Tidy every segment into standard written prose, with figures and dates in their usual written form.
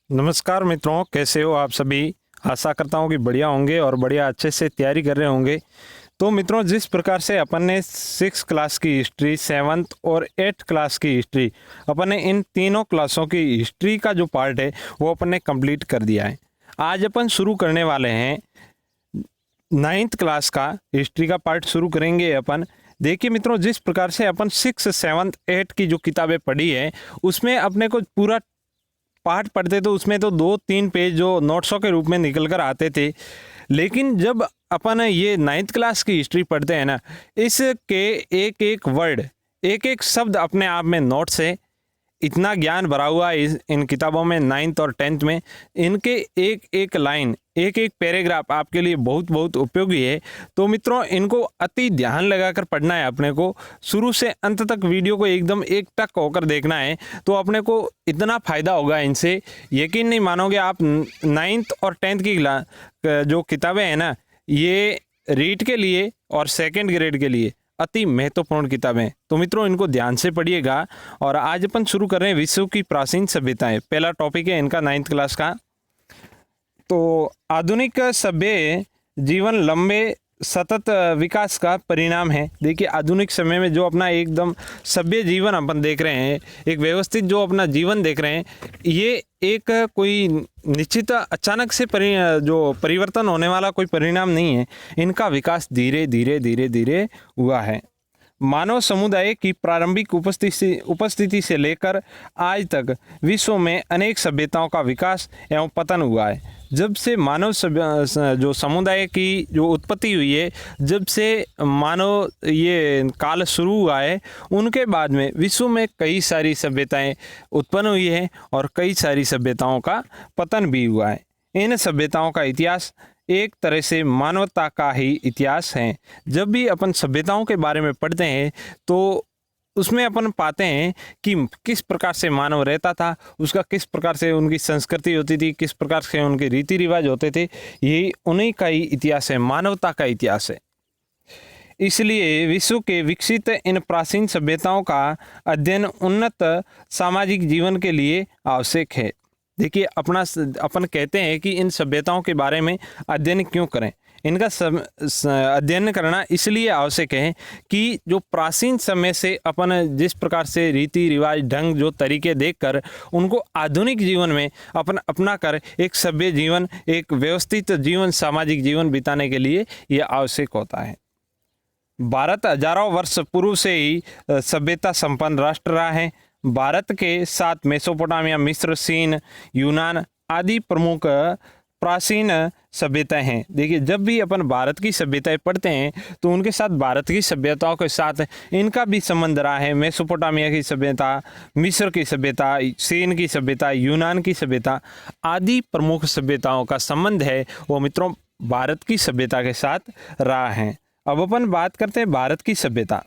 नमस्कार मित्रों, कैसे हो आप सभी। आशा करता हूँ कि बढ़िया होंगे और बढ़िया अच्छे से तैयारी कर रहे होंगे। तो मित्रों, जिस प्रकार से अपन ने 6 क्लास की हिस्ट्री, 7th और 8th क्लास की हिस्ट्री, अपन ने इन तीनों क्लासों की हिस्ट्री का जो पार्ट है वो अपन ने कंप्लीट कर दिया है। आज अपन शुरू करने वाले हैं 9th क्लास का हिस्ट्री का पार्ट शुरू करेंगे अपन। देखिए मित्रों, जिस प्रकार से अपन 6, 7, 8 की जो किताबें पढ़ी है उसमें अपने को पूरा पाठ पढ़ते तो उसमें तो 2-3 पेज जो नोट्सों के रूप में निकल कर आते थे। लेकिन जब अपन ये 9th क्लास की हिस्ट्री पढ़ते हैं ना, इसके एक एक वर्ड, एक एक शब्द अपने आप में नोट्स है। इतना ज्ञान भरा हुआ है इन किताबों में, 9th और 10th में। इनके एक एक लाइन, एक एक पैराग्राफ आपके लिए बहुत बहुत उपयोगी है। तो मित्रों, इनको अति ध्यान लगाकर पढ़ना है अपने को। शुरू से अंत तक वीडियो को एकदम एक टक होकर देखना है, तो अपने को इतना फ़ायदा होगा इनसे, यकीन नहीं मानोगे आप। 9th और 10th की जो किताबें हैं ना, ये रीट के लिए और 2nd ग्रेड के लिए अति महत्वपूर्ण किताबें। तो मित्रों, इनको ध्यान से पढ़िएगा। और आज अपन शुरू कर रहे हैं विश्व की प्राचीन सभ्यताएं। पहला टॉपिक है इनका 9th क्लास का। तो आधुनिक सभ्य जीवन लंबे सतत विकास का परिणाम है। देखिए, आधुनिक समय में जो अपना एकदम सभ्य जीवन अपन देख रहे हैं, एक व्यवस्थित जो अपना जीवन देख रहे हैं, ये एक कोई निश्चित अचानक से जो परिवर्तन होने वाला कोई परिणाम नहीं है। इनका विकास धीरे धीरे धीरे धीरे हुआ है। मानव समुदाय की प्रारंभिक उपस्थिति से लेकर आज तक विश्व में अनेक सभ्यताओं का विकास एवं पतन हुआ है। जब से मानव जो समुदाय की जो उत्पत्ति हुई है, जब से मानव ये काल शुरू हुआ है, उनके बाद में विश्व में कई सारी सभ्यताएं उत्पन्न हुई है और कई सारी सभ्यताओं का पतन भी हुआ है। इन सभ्यताओं का इतिहास एक तरह से मानवता का ही इतिहास है। जब भी अपन सभ्यताओं के बारे में पढ़ते हैं तो उसमें अपन पाते हैं कि किस प्रकार से मानव रहता था, उसका किस प्रकार से उनकी संस्कृति होती थी, किस प्रकार से उनके रीति रिवाज होते थे। यही उन्हीं का ही इतिहास है, मानवता का इतिहास है। इसलिए विश्व के विकसित इन प्राचीन सभ्यताओं का अध्ययन उन्नत सामाजिक जीवन के लिए आवश्यक है। देखिए, अपन कहते हैं कि इन सभ्यताओं के बारे में अध्ययन क्यों करें। इनका अध्ययन करना इसलिए आवश्यक है कि जो प्राचीन समय से अपन जिस प्रकार से रीति रिवाज, ढंग, जो तरीके देखकर उनको आधुनिक जीवन में अपन अपना कर एक सभ्य जीवन, एक व्यवस्थित जीवन, सामाजिक जीवन बिताने के लिए यह आवश्यक होता है। भारत हजारों वर्ष पूर्व से ही सभ्यता संपन्न राष्ट्र रहा है। भारत के साथ मेसोपोटामिया, मिस्र, चीन, यूनान आदि प्रमुख प्राचीन सभ्यताएं हैं। देखिए, जब भी अपन भारत की सभ्यताएं पढ़ते हैं तो उनके साथ भारत की सभ्यताओं के साथ इनका भी संबंध रहा है। मेसोपोटामिया की सभ्यता, मिस्र की सभ्यता, चीन की सभ्यता, यूनान की सभ्यता आदि प्रमुख सभ्यताओं का संबंध है वो मित्रों भारत की सभ्यता के साथ रहा है। अब अपन बात करते हैं भारत की सभ्यता।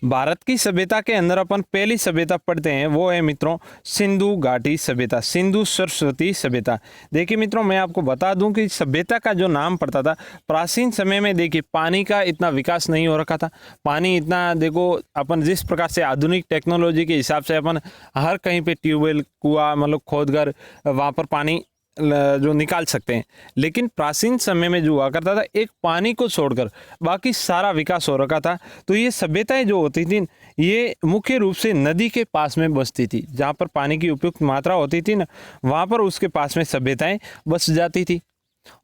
भारत की सभ्यता के अंदर अपन पहली सभ्यता पढ़ते हैं, वो है मित्रों सिंधु घाटी सभ्यता, सिंधु सरस्वती सभ्यता। देखिए मित्रों, मैं आपको बता दूं कि सभ्यता का जो नाम पड़ता था प्राचीन समय में, देखिए पानी का इतना विकास नहीं हो रखा था। पानी इतना, देखो अपन जिस प्रकार से आधुनिक टेक्नोलॉजी के हिसाब से अपन हर कहीं पे ट्यूबवेल, कुआं मतलब खोद कर वहाँ पर पानी जो निकाल सकते हैं, लेकिन प्राचीन समय में जो हुआ करता था, एक पानी को छोड़कर बाकी सारा विकास हो रखा था। तो ये सभ्यताएं जो होती थी, ये मुख्य रूप से नदी के पास में बसती थी। जहाँ पर पानी की उपयुक्त मात्रा होती थी ना, वहाँ पर उसके पास में सभ्यताएं बस जाती थी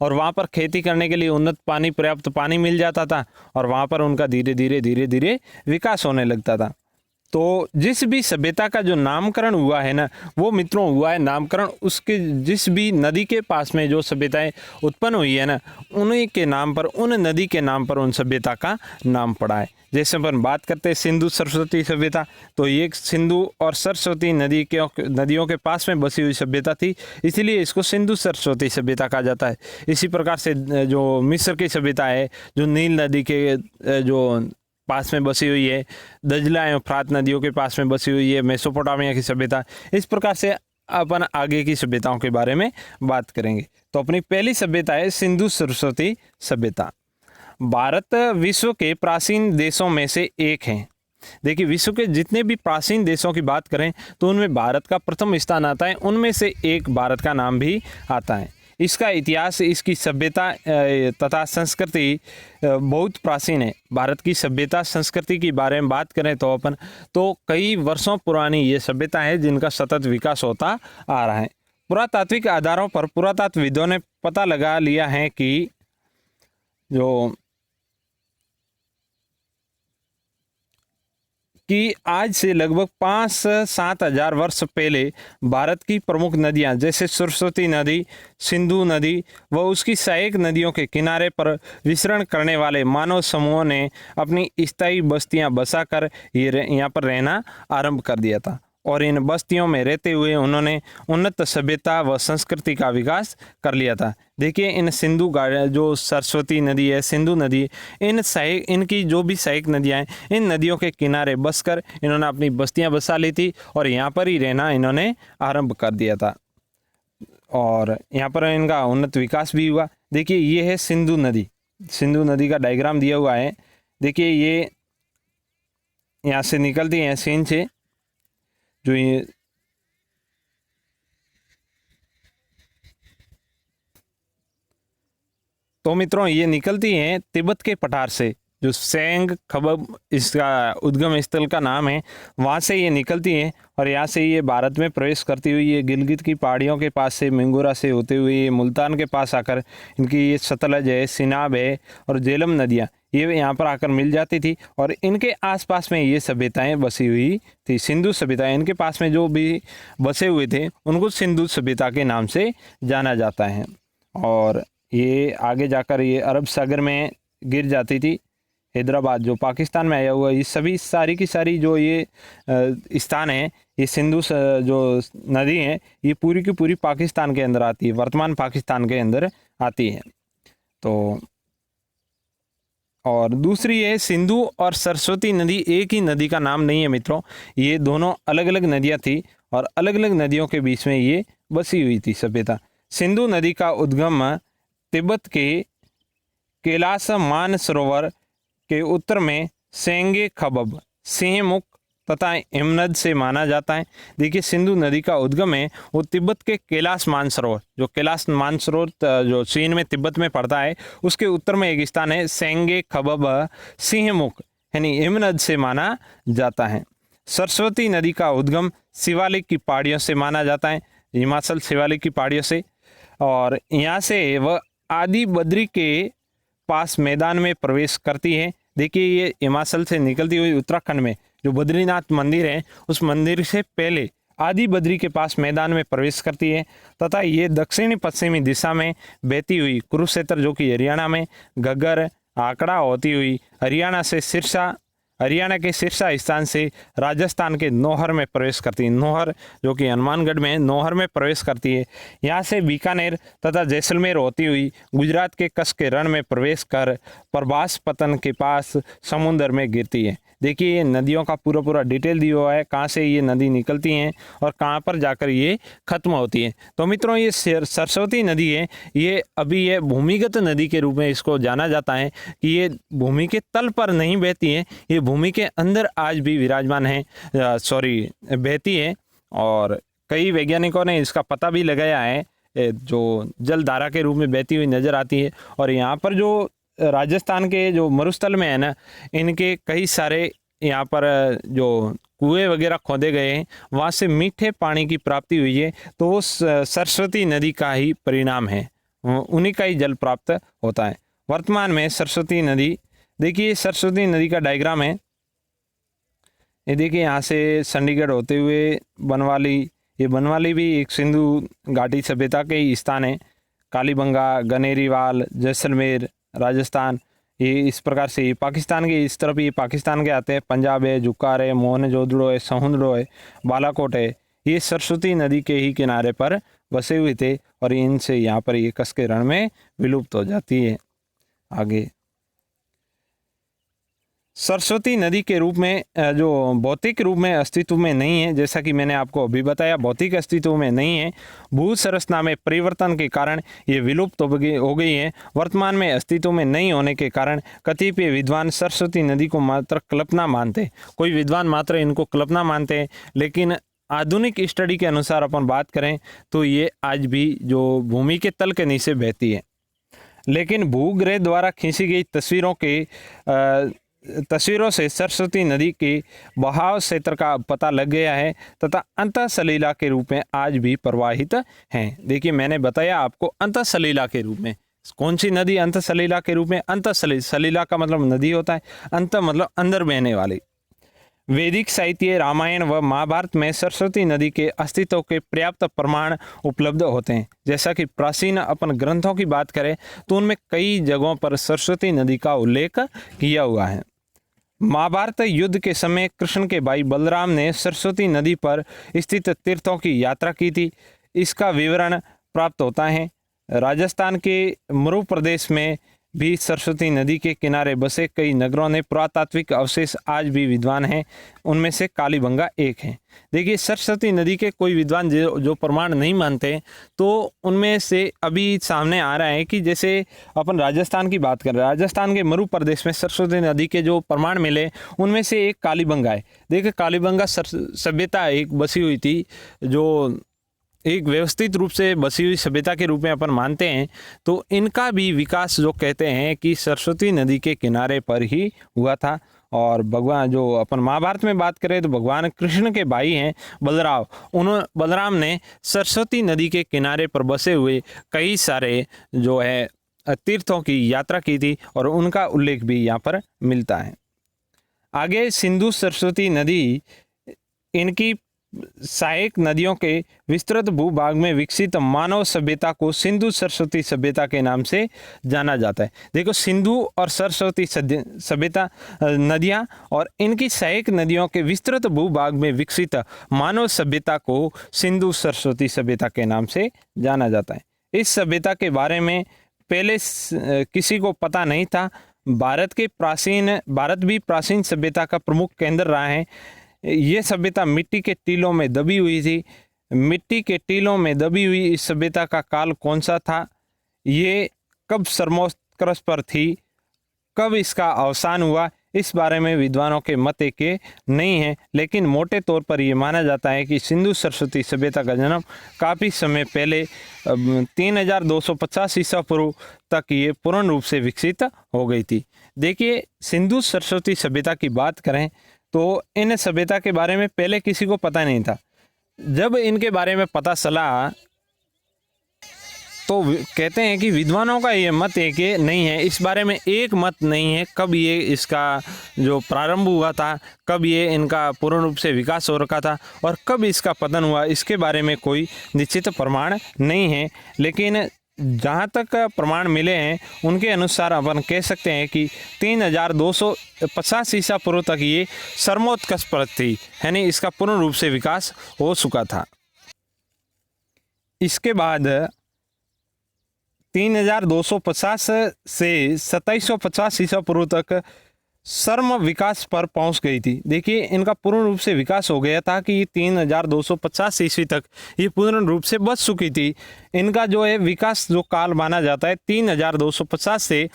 और वहाँ पर खेती करने के लिए उन्नत पानी, पर्याप्त पानी मिल जाता था और वहाँ पर उनका धीरे धीरे धीरे धीरे विकास होने लगता था। तो जिस भी सभ्यता का जो नामकरण हुआ है ना, वो मित्रों हुआ है नामकरण उसके, जिस भी नदी के पास में जो सभ्यताएं उत्पन्न हुई है ना, उन्हीं के नाम पर, उन नदी के नाम पर उन सभ्यता का नाम पड़ा है। जैसे अपन बात करते हैं सिंधु सरस्वती सभ्यता, तो ये सिंधु और सरस्वती नदियों के पास में बसी हुई सभ्यता थी, इसीलिए इसको सिंधु सरस्वती सभ्यता कहा जाता है। इसी प्रकार से जो मिस्र की सभ्यता है, जो नील नदी के जो पास में बसी हुई है, दजला एवं फ्रात नदियों के पास में बसी हुई है मेसोपोटामिया की सभ्यता। इस प्रकार से अपन आगे की सभ्यताओं के बारे में बात करेंगे। तो अपनी पहली सभ्यता है सिंधु सरस्वती सभ्यता। भारत विश्व के प्राचीन देशों में से एक है। देखिए विश्व के जितने भी प्राचीन देशों की बात करें तो उनमें भारत का प्रथम स्थान आता है, उनमें से एक भारत का नाम भी आता है। इसका इतिहास, इसकी सभ्यता तथा संस्कृति बहुत प्राचीन है। भारत की सभ्यता संस्कृति के बारे में बात करें तो अपन तो कई वर्षों पुरानी ये सभ्यता है जिनका सतत विकास होता आ रहा है। पुरातात्विक आधारों पर पुरातत्वविदों ने पता लगा लिया है कि आज से लगभग 5-7 हजार वर्ष पहले भारत की प्रमुख नदियां जैसे सरस्वती नदी, सिंधु नदी व उसकी सहायक नदियों के किनारे पर विचरण करने वाले मानव समूहों ने अपनी स्थायी बस्तियां बसाकर यहाँ पर रहना आरंभ कर दिया था और इन बस्तियों में रहते हुए उन्होंने उन्नत सभ्यता व संस्कृति का विकास कर लिया था। देखिए इन जो सरस्वती नदी है, सिंधु नदी, इनकी जो भी सहायक नदियाँ हैं, इन नदियों के किनारे बसकर इन्होंने अपनी बस्तियां बसा ली थी और यहाँ पर ही रहना इन्होंने आरंभ कर दिया था और यहाँ पर इनका उन्नत विकास भी हुआ। देखिए ये है सिंधु नदी, सिंधु नदी का डायग्राम दिया हुआ है। देखिए ये यहाँ से निकलती है सीन से, जो ये तो मित्रों ये निकलती हैं तिब्बत के पठार से, जो सेंग खबब इसका उद्गम स्थल का नाम है, वहाँ से ये निकलती हैं और यहाँ से ये भारत में प्रवेश करती हुई ये गिलगित की पहाड़ियों के पास से मिंगोरा से होते हुए ये मुल्तान के पास आकर इनकी ये सतलज है, सिनाब है और झेलम नदियाँ ये यहाँ पर आकर मिल जाती थी और इनके आसपास में ये सभ्यताएं बसी हुई थी। सिंधु सभ्यता, इनके पास में जो भी बसे हुए थे उनको सिंधु सभ्यता के नाम से जाना जाता है और ये आगे जाकर ये अरब सागर में गिर जाती थी। हैदराबाद जो पाकिस्तान में आया हुआ, ये सभी सारी की सारी जो ये स्थान है, ये सिंधु जो नदी है ये पूरी की पूरी पाकिस्तान के अंदर आती है, वर्तमान पाकिस्तान के अंदर आती है। तो और दूसरी है सिंधु और सरस्वती नदी एक ही नदी का नाम नहीं है मित्रों, ये दोनों अलग अलग नदियाँ थी और अलग अलग नदियों के बीच में ये बसी हुई थी सभ्यता। सिंधु नदी का उद्गम तिब्बत के कैलाश मानसरोवर के उत्तर में सेंगे खबब, सिंहमुख तथा हिमनद से माना जाता है। देखिए सिंधु नदी का उद्गम है वो तिब्बत के कैलाश मानसरोवर, जो कैलाश मानसरोवर जो चीन में तिब्बत में पड़ता है, उसके उत्तर में एक स्थान है सेंगे खबब सिंहमुख यानी हिमनद से माना जाता है। सरस्वती नदी का उद्गम शिवालिक की पहाड़ियों से माना जाता है, हिमाचल शिवालिक की पहाड़ियों से, और यहाँ से वह आदि बद्री के पास मैदान में प्रवेश करती है। देखिए ये हिमाचल से निकलती हुई उत्तराखंड में जो बद्रीनाथ मंदिर है उस मंदिर से पहले आदि बद्री के पास मैदान में प्रवेश करती है तथा ये दक्षिणी पश्चिमी दिशा में बहती हुई कुरुक्षेत्र जो कि हरियाणा में घग्गर आंकड़ा होती हुई हरियाणा के सिरसा स्थान से राजस्थान के नौहर में प्रवेश करती है। नौहर जो कि हनुमानगढ़ में नौहर में प्रवेश करती है। यहाँ से बीकानेर तथा जैसलमेर होती हुई गुजरात के कच्छ के रण में प्रवेश कर प्रभास पतन के पास समुद्र में गिरती है। देखिए ये नदियों का पूरा डिटेल दिया हुआ है, कहाँ से ये नदी निकलती हैं और कहाँ पर जाकर ये खत्म होती है। तो मित्रों ये सरस्वती नदी है, ये अभी ये भूमिगत नदी के रूप में इसको जाना जाता है कि ये भूमि के तल पर नहीं बहती है, ये भूमि के अंदर आज भी विराजमान है, बहती है। और कई वैज्ञानिकों ने इसका पता भी लगाया है, जो जलधारा के रूप में बहती हुई नजर आती है। और यहाँ पर जो राजस्थान के जो मरुस्थल में है ना, इनके कई सारे यहाँ पर जो कुएं वगैरह खोदे गए हैं, वहाँ से मीठे पानी की प्राप्ति हुई है, तो वो सरस्वती नदी का ही परिणाम है, उन्हीं का ही जल प्राप्त होता है। वर्तमान में सरस्वती नदी, देखिए सरस्वती नदी का डायग्राम है, ये देखिए यहाँ से चंडीगढ़ होते हुए बनवाली, ये बनवाली भी एक सिंधु घाटी सभ्यता के ही स्थान है। कालीबंगा, गनेरीवाल, जैसलमेर, राजस्थान, ये इस प्रकार से ये पाकिस्तान के इस तरफ ये पाकिस्तान के आते हैं। पंजाब है, जुक्कार है, मोहनजोदड़ो है, सहुंदड़ो है, बालाकोट है, ये सरस्वती नदी के ही किनारे पर बसे हुए थे और इनसे यहाँ पर ये कच्छ के रण में विलुप्त हो जाती है। आगे सरस्वती नदी के रूप में जो भौतिक रूप में अस्तित्व में नहीं है, जैसा कि मैंने आपको अभी बताया, भौतिक अस्तित्व में नहीं है। भू संरचना में परिवर्तन के कारण ये विलुप्त हो गई है। वर्तमान में अस्तित्व में नहीं होने के कारण कतिपय विद्वान सरस्वती नदी को मात्र कल्पना मानते, कोई विद्वान मात्र इनको कल्पना मानते हैं, लेकिन आधुनिक स्टडी के अनुसार अपन बात करें तो ये आज भी जो भूमि के तल के नीचे बहती है। लेकिन भूग्रह द्वारा खींची गई तस्वीरों से सरस्वती नदी के बहाव क्षेत्र का पता लग गया है तथा अंतःसलीला के रूप में आज भी प्रवाहित हैं। देखिए, मैंने बताया आपको अंतःसलीला के रूप में। कौन सी नदी अंतःसलीला के रूप में? अंतःसलीला का मतलब नदी होता है, अंत मतलब अंदर बहने वाली। वैदिक साहित्य, रामायण व महाभारत में सरस्वती नदी के अस्तित्व के पर्याप्त प्रमाण उपलब्ध होते हैं। जैसा कि प्राचीन अपन ग्रंथों की बात करें तो उनमें कई जगहों पर सरस्वती नदी का उल्लेख किया हुआ है। महाभारत युद्ध के समय कृष्ण के भाई बलराम ने सरस्वती नदी पर स्थित तीर्थों की यात्रा की थी। इसका विवरण प्राप्त होता है। राजस्थान के मरु प्रदेश में भी सरस्वती नदी के किनारे बसे कई नगरों ने पुरातात्विक अवशेष आज भी विद्वान हैं। उनमें से कालीबंगा एक है। देखिए, सरस्वती नदी के कोई विद्वान जो प्रमाण नहीं मानते, तो उनमें से अभी सामने आ रहा है कि जैसे अपन राजस्थान की बात कर रहे हैं, राजस्थान के मरु प्रदेश में सरस्वती नदी के जो प्रमाण मिले उनमें से एक कालीबंगा है। देखिए, कालीबंगा सभ्यता एक बसी हुई थी, जो एक व्यवस्थित रूप से बसी हुई सभ्यता के रूप में अपन मानते हैं। तो इनका भी विकास जो कहते हैं कि सरस्वती नदी के किनारे पर ही हुआ था। और भगवान, जो अपन महाभारत में बात करें तो भगवान कृष्ण के भाई हैं बलराम ने सरस्वती नदी के किनारे पर बसे हुए कई सारे जो है तीर्थों की यात्रा की थी और उनका उल्लेख भी यहाँ पर मिलता है। आगे सिंधु सरस्वती नदी, इनकी सहायक नदियों के विस्तृत भूभाग में विकसित मानव सभ्यता को सिंधु सरस्वती सभ्यता के नाम से जाना जाता है। देखो, सिंधु और सरस्वती सभ्यता नदियां और इनकी सहायक नदियों के विस्तृत भूभाग में विकसित मानव सभ्यता को सिंधु सरस्वती सभ्यता के नाम से जाना जाता है। इस सभ्यता के बारे में पहले किसी को पता नहीं था। भारत भी प्राचीन सभ्यता का प्रमुख केंद्र रहा है। ये सभ्यता मिट्टी के टीलों में दबी हुई थी। मिट्टी के टीलों में दबी हुई इस सभ्यता का काल कौन सा था? ये कब सर्वोत्कर्ष पर थी? कब इसका अवसान हुआ? इस बारे में विद्वानों के मत एक नहीं है, लेकिन मोटे तौर पर यह माना जाता है कि सिंधु सरस्वती सभ्यता का जन्म काफ़ी समय पहले 3250 ईसा पूर्व तक ये पूर्ण रूप से विकसित हो गई थी। देखिए, सिंधु सरस्वती सभ्यता की बात करें तो इन सभ्यता के बारे में पहले किसी को पता नहीं था। जब इनके बारे में पता चला तो कहते हैं कि विद्वानों का ये मत एक नहीं है, इस बारे में एक मत नहीं है कब ये इसका जो प्रारंभ हुआ था, कब ये इनका पूर्ण रूप से विकास हो रखा था और कब इसका पतन हुआ, इसके बारे में कोई निश्चित प्रमाण नहीं है। लेकिन जहाँ तक प्रमाण मिले हैं उनके अनुसार अपन कह सकते हैं कि 3250 ईसा पूर्व तक ये सर्वोत्कर्ष पर थी, यानी इसका पूर्ण रूप से विकास हो चुका था। इसके बाद 3250 से 2750 ईसा पूर्व तक सर्म विकास पर पहुंच गई थी। देखिए, इनका पूर्ण रूप से विकास हो गया था कि 3250 ईस्वी तक ये पूर्ण रूप से बच चुकी थी। इनका जो है विकास जो काल माना जाता है 3250 से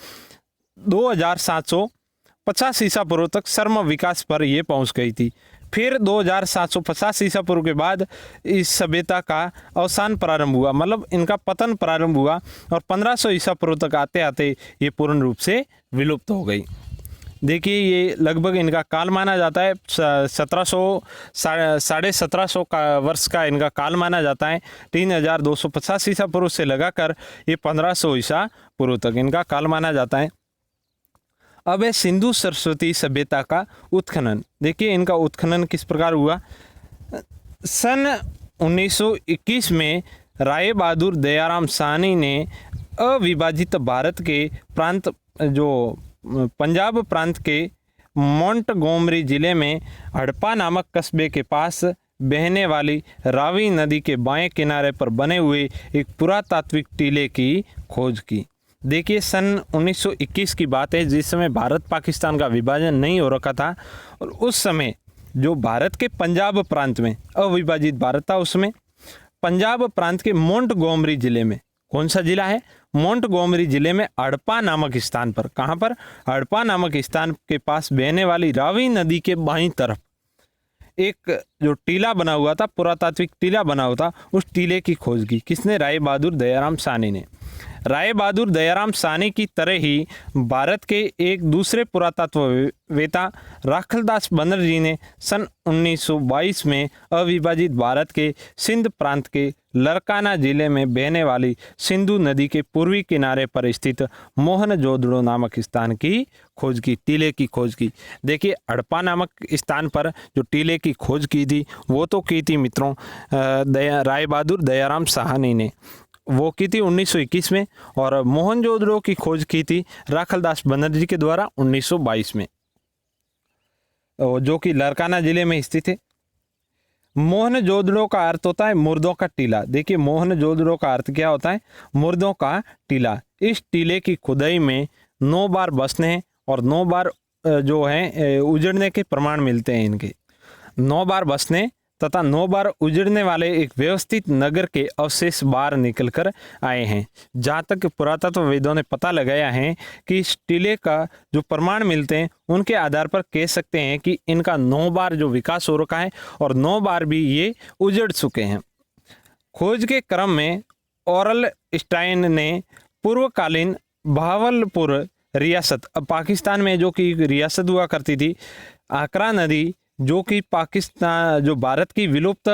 2750 ईसा पूर्व तक सर्म विकास पर ये पहुंच गई थी। फिर 2750 ईसा पूर्व के बाद इस सभ्यता का अवसान प्रारंभ हुआ, मतलब इनका पतन प्रारंभ हुआ और 1500 ईसा पूर्व तक आते आते ये पूर्ण रूप से विलुप्त हो गई। देखिए, ये लगभग इनका काल माना जाता है 1750 का वर्ष का इनका काल माना जाता है। 3250 ईसा पूर्व से लगाकर ये 1500 ईसा पूर्व तक इनका काल माना जाता है। अब है सिंधु सरस्वती सभ्यता का उत्खनन। देखिए, इनका उत्खनन किस प्रकार हुआ। सन 1921 में राय बहादुर दयाराम साहनी ने अविभाजित भारत के प्रांत, जो पंजाब प्रांत के मोंटगोमरी जिले में हड़प्पा नामक कस्बे के पास बहने वाली रावी नदी के बाएं किनारे पर बने हुए एक पुरातात्विक टीले की खोज की। देखिए सन 1921 की बात है, जिस समय भारत पाकिस्तान का विभाजन नहीं हो रखा था, और उस समय जो भारत के पंजाब प्रांत में, अविभाजित भारत था उसमें, पंजाब प्रांत के मोंटगोमरी जिले में, कौन सा जिला है, मोंटगोमरी जिले में हड़प्पा नामक स्थान पर, कहाँ पर, हड़प्पा नामक स्थान के पास बहने वाली रावी नदी के बाईं तरफ एक जो टीला बना हुआ था, पुरातात्विक टीला बना हुआ था, उस टीले की खोज की। किसने? राय बहादुर दयाराम साहनी ने। राय बहादुर दयाराम साहनी की तरह ही भारत के एक दूसरे पुरातत्ववेता राखलदास बनर्जी ने सन 1922 में अविभाजित भारत के सिंध प्रांत के लरकाना जिले में बहने वाली सिंधु नदी के पूर्वी किनारे पर स्थित मोहनजोदड़ो नामक स्थान की खोज की, टीले की खोज की। देखिए हड़प्पा नामक स्थान पर जो टीले की खोज की थी वो तो की थी मित्रों राय बहादुर दयाराम साहनी ने, वो की थी 1921 में, और मोहनजोदड़ो की खोज की थी राखलदास बनर्जी के द्वारा 1922 में, जो कि लरकाना जिले में स्थित है। मोहनजोदड़ो का अर्थ होता है मुर्दों का टीला। देखिए मोहनजोदड़ो का अर्थ क्या होता है? मुर्दों का टीला। इस टीले की खुदाई में 9 बार बसने और 9 बार जो है उजड़ने के प्रमाण मिलते हैं इनके। 9 बार बसने तथा 9 बार उजड़ने वाले एक व्यवस्थित नगर के अवशेष बाहर निकल कर आए हैं। जहाँ तक पुरातत्वविदों ने पता लगाया है कि इस टीले का जो प्रमाण मिलते हैं उनके आधार पर कह सकते हैं कि इनका 9 बार जो विकास हो रखा है और 9 बार भी ये उजड़ चुके हैं। खोज के क्रम में ऑरल स्टाइन ने पूर्वकालीन बहावलपुर रियासत, अब पाकिस्तान में जो कि रियासत हुआ करती थी, आकरा नदी जो कि पाकिस्तान, जो भारत की विलुप्त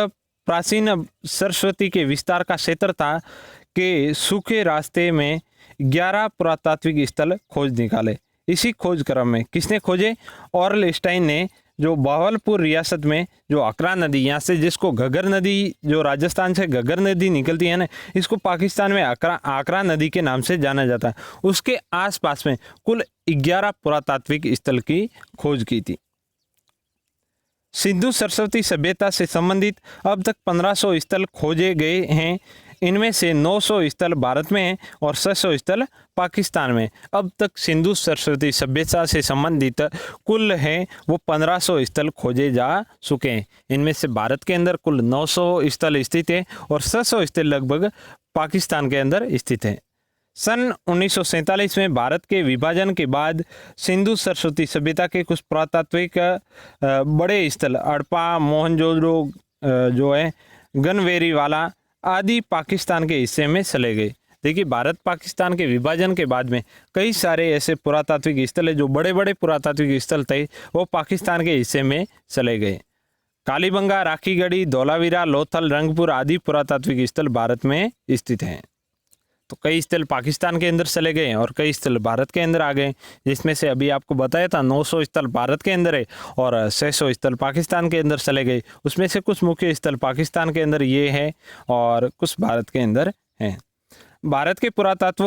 प्राचीन सरस्वती के विस्तार का क्षेत्र था, के सूखे रास्ते में 11 पुरातात्विक स्थल खोज निकाले। इसी खोज क्रम में किसने खोजे? ऑरल स्टाइन ने, जो बहावलपुर रियासत में जो आकरा नदी, यहाँ से जिसको घग्गर नदी, जो राजस्थान से घग्गर नदी निकलती है ना, इसको पाकिस्तान में आकरा नदी के नाम से जाना जाता है, उसके आसपास में कुल 11 पुरातात्विक स्थल की खोज की थी। सिंधु सरस्वती सभ्यता से संबंधित अब तक 1500 स्थल खोजे गए हैं। इनमें से 900 स्थल भारत में हैं और 600 स्थल पाकिस्तान में। अब तक सिंधु सरस्वती सभ्यता से संबंधित कुल हैं वो 1500 स्थल खोजे जा चुके हैं। इनमें से भारत के अंदर कुल 900 स्थल स्थित है और 600 स्थल लगभग पाकिस्तान के अंदर स्थित है। सन 1947 में भारत के विभाजन के बाद सिंधु सरस्वती सभ्यता के कुछ पुरातात्विक बड़े स्थल हड़प्पा, मोहनजोदड़ो जो है गनवेरी वाला आदि पाकिस्तान के हिस्से में चले गए। देखिए भारत पाकिस्तान के विभाजन के बाद में कई सारे ऐसे पुरातात्विक स्थल है, जो बड़े बड़े पुरातात्विक स्थल थे वो पाकिस्तान के हिस्से में चले गए। कालीबंगा, राखीगढ़ी, धौलावीरा, लोथल, रंगपुर आदि पुरातात्विक स्थल भारत में स्थित हैं। तो कई स्थल पाकिस्तान के अंदर चले गए और कई स्थल भारत के अंदर आ गए, जिसमें से अभी आपको बताया था 900 स्थल भारत के अंदर है और 600 स्थल पाकिस्तान के अंदर चले गए। उसमें से कुछ मुख्य स्थल पाकिस्तान के अंदर ये है और कुछ भारत के अंदर हैं। भारत के पुरातत्व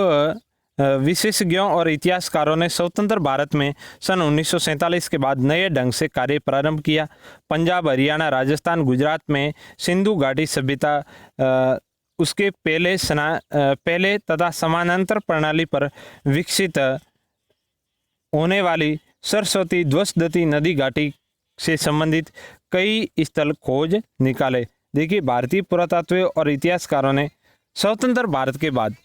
विशेषज्ञों और इतिहासकारों ने स्वतंत्र भारत में सन 1947 के बाद नए ढंग से कार्य प्रारंभ किया। पंजाब, हरियाणा, राजस्थान, गुजरात में सिंधु घाटी सभ्यता उसके पहले तथा समानांतर प्रणाली पर विकसित होने वाली सरस्वती ध्वजदती नदी घाटी से संबंधित कई स्थल खोज निकाले। देखिए भारतीय पुरातत्व और इतिहासकारों ने स्वतंत्र भारत के बाद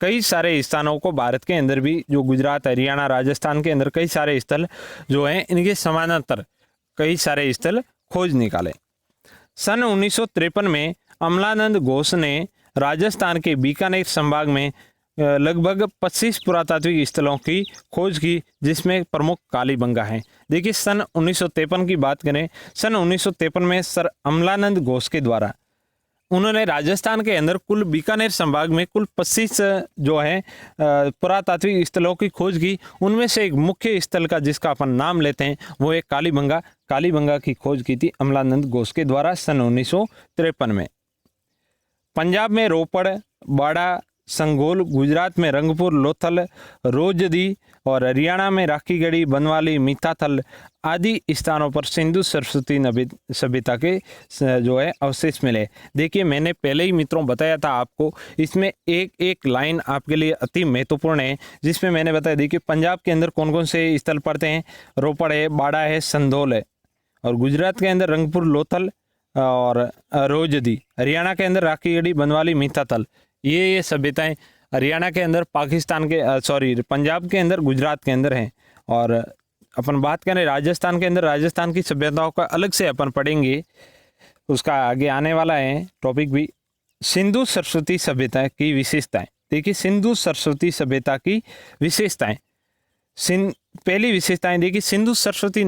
कई सारे स्थानों को भारत के अंदर भी, जो गुजरात, हरियाणा, राजस्थान के अंदर कई सारे स्थल जो हैं इनके समानांतर कई सारे स्थल खोज निकाले। सन 1953 में अमलानंद घोष ने राजस्थान के बीकानेर संभाग में लगभग 25 पुरातात्विक स्थलों की खोज की, जिसमें प्रमुख कालीबंगा है। देखिए सन 1953 की बात करें, सन 1953 में सर अमलानंद घोष के द्वारा उन्होंने राजस्थान के अंदर कुल बीकानेर संभाग में कुल 25 जो है पुरातात्विक स्थलों की खोज की। उनमें से एक मुख्य स्थल का जिसका अपन नाम लेते हैं वो एक कालीबंगा की खोज की थी अमलानंद घोष के द्वारा सन 1953 में। पंजाब में रोपड़, बाड़ा, संगोल, गुजरात में रंगपुर लोथल, रोजदी और हरियाणा में राखीगढ़ी, बनवाली, मीठाथल आदि स्थानों पर सिंधु सरस्वती सभ्यता के जो है अवशेष मिले। देखिए मैंने पहले ही मित्रों बताया था आपको, इसमें एक एक लाइन आपके लिए अति महत्वपूर्ण है, जिसमें मैंने बताया। देखिए पंजाब के अंदर कौन कौन से स्थल पड़ते हैं, रोपड़ है, बाड़ा है, संधोल है, और गुजरात के अंदर रंगपुर लोथल और रोजदी, हरियाणा के अंदर राखीगढ़ी, बनवाली, मीठाथल, ये सभ्यताएं हरियाणा के अंदर, पाकिस्तान के पंजाब के अंदर, गुजरात के अंदर हैं। और अपन बात करें राजस्थान के अंदर, राजस्थान की सभ्यताओं का अलग से अपन पढ़ेंगे, उसका आगे आने वाला है टॉपिक भी। सिंधु सरस्वती सभ्यता की विशेषताएं। देखिए सिंधु सरस्वती सभ्यता की विशेषताएं, पहली विशेषताएं देखिए, सिंधु सरस्वती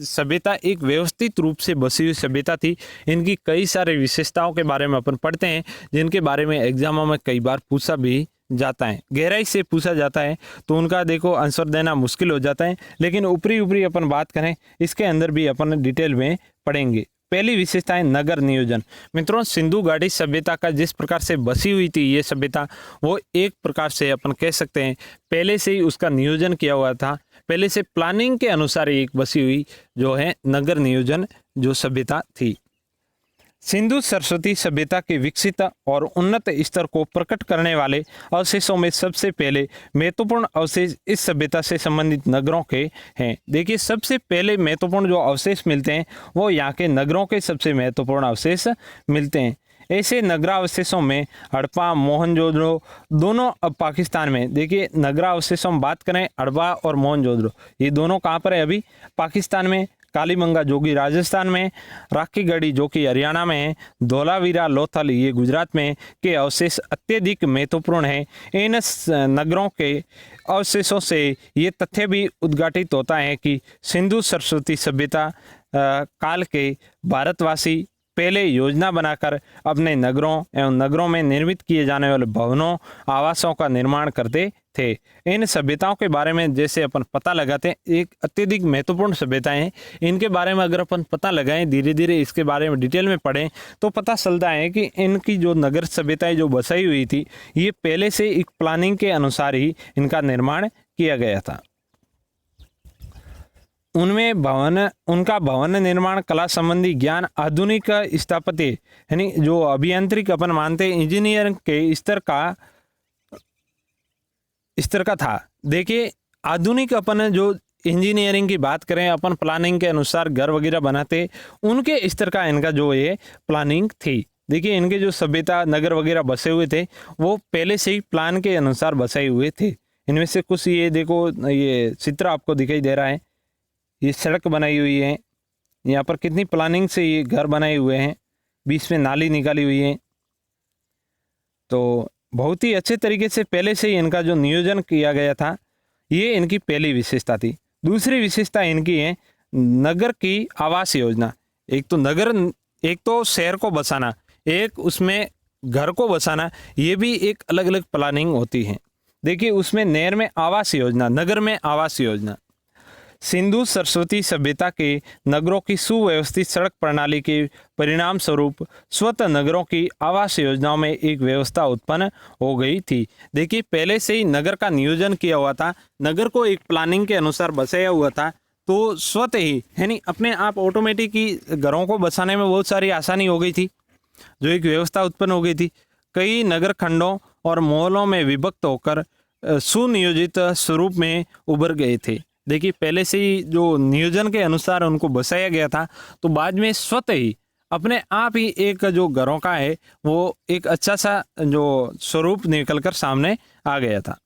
सभ्यता एक व्यवस्थित रूप से बसी हुई सभ्यता थी। इनकी कई सारे विशेषताओं के बारे में अपन पढ़ते हैं, जिनके बारे में एग्जामों में कई बार पूछा भी जाता है, गहराई से पूछा जाता है, तो उनका देखो आंसर देना मुश्किल हो जाता है। लेकिन ऊपरी ऊपरी अपन बात करें, इसके अंदर भी अपन डिटेल में पढ़ेंगे। पहली विशेषता है नगर नियोजन। मित्रों सिंधु घाटी सभ्यता का जिस प्रकार से बसी हुई थी ये सभ्यता, वो एक प्रकार से अपन कह सकते हैं पहले से ही उसका नियोजन किया हुआ था, पहले से प्लानिंग के अनुसार एक बसी हुई जो है नगर नियोजन जो सभ्यता थी। सिंधु सरस्वती सभ्यता के विकसित और उन्नत स्तर को प्रकट करने वाले अवशेषों में सबसे पहले महत्वपूर्ण अवशेष इस सभ्यता से संबंधित नगरों के हैं। देखिए सबसे पहले महत्वपूर्ण जो अवशेष मिलते हैं वो यहाँ के नगरों के सबसे महत्वपूर्ण अवशेष मिलते हैं। ऐसे नगरावशेषों में हड़प्पा, मोहनजोदड़ो दोनों अब पाकिस्तान में। देखिए नगरावशेषों में बात करें, हड़प्पा और मोहनजोदड़ो ये दोनों कहाँ पर है, अभी पाकिस्तान में। कालीबंगा जो कि राजस्थान में, राखीगढ़ी जो कि हरियाणा में है, धोलावीरा, लोथल ये गुजरात में के अवशेष अत्यधिक महत्वपूर्ण है। इन नगरों के अवशेषों से ये तथ्य भी उद्घाटित होता है कि सिंधु सरस्वती सभ्यता काल के भारतवासी पहले योजना बनाकर अपने नगरों एवं नगरों में निर्मित किए जाने वाले भवनों, आवासों का निर्माण करते थे। इन सभ्यताओं के बारे में जैसे अपन पता लगाते हैं, एक अत्यधिक महत्वपूर्ण सभ्यताएं हैं, इनके बारे में अगर अपन पता लगाएं, धीरे धीरे इसके बारे में डिटेल में पढ़ें, तो पता चलता है कि इनकी जो नगर सभ्यताएं जो बसाई हुई थी, ये पहले से एक प्लानिंग के अनुसार ही इनका निर्माण किया गया था। उनमें उनका भवन निर्माण, कला संबंधी ज्ञान, आधुनिक स्थापत्य यानी जो अभियांत्रिक अपन मानते हैं इंजीनियरिंग के स्तर का था। देखिए आधुनिक अपन जो इंजीनियरिंग की बात करें, अपन प्लानिंग के अनुसार घर वगैरह बनाते, उनके स्तर का इनका जो ये प्लानिंग थी। देखिए इनके जो सभ्यता नगर वगैरह बसे हुए थे वो पहले से ही प्लान के अनुसार बसाए हुए थे। इनमें से कुछ ये देखो, ये चित्र आपको दिखाई दे रहा है, ये सड़क बनाई हुई है, यहाँ पर कितनी प्लानिंग से ये घर बनाए हुए हैं, बीच में नाली निकाली हुई है, तो बहुत ही अच्छे तरीके से पहले से ही इनका जो नियोजन किया गया था, ये इनकी पहली विशेषता थी। दूसरी विशेषता इनकी है नगर की आवास योजना। एक तो शहर को बसाना, एक उसमें घर को बसाना, ये भी एक अलग अलग प्लानिंग होती है। देखिए उसमें नहर में आवास योजना, नगर में आवास योजना। सिंधु सरस्वती सभ्यता के नगरों की सुव्यवस्थित सड़क प्रणाली के परिणाम स्वरूप स्वतः नगरों की आवास योजनाओं में एक व्यवस्था उत्पन्न हो गई थी। देखिए पहले से ही नगर का नियोजन किया हुआ था, नगर को एक प्लानिंग के अनुसार बसाया हुआ था, तो स्वतः ही यानी अपने आप ऑटोमेटिक ही घरों को बसाने में बहुत सारी आसानी हो गई थी, जो एक व्यवस्था उत्पन्न हो गई थी। कई नगर खंडों और मोहल्लों में विभक्त होकर सुनियोजित स्वरूप में उभर गए थे। देखिए पहले से ही जो नियोजन के अनुसार उनको बसाया गया था, तो बाद में स्वतः ही अपने आप ही एक जो घरों का है वो एक अच्छा सा जो स्वरूप निकलकर सामने आ गया था।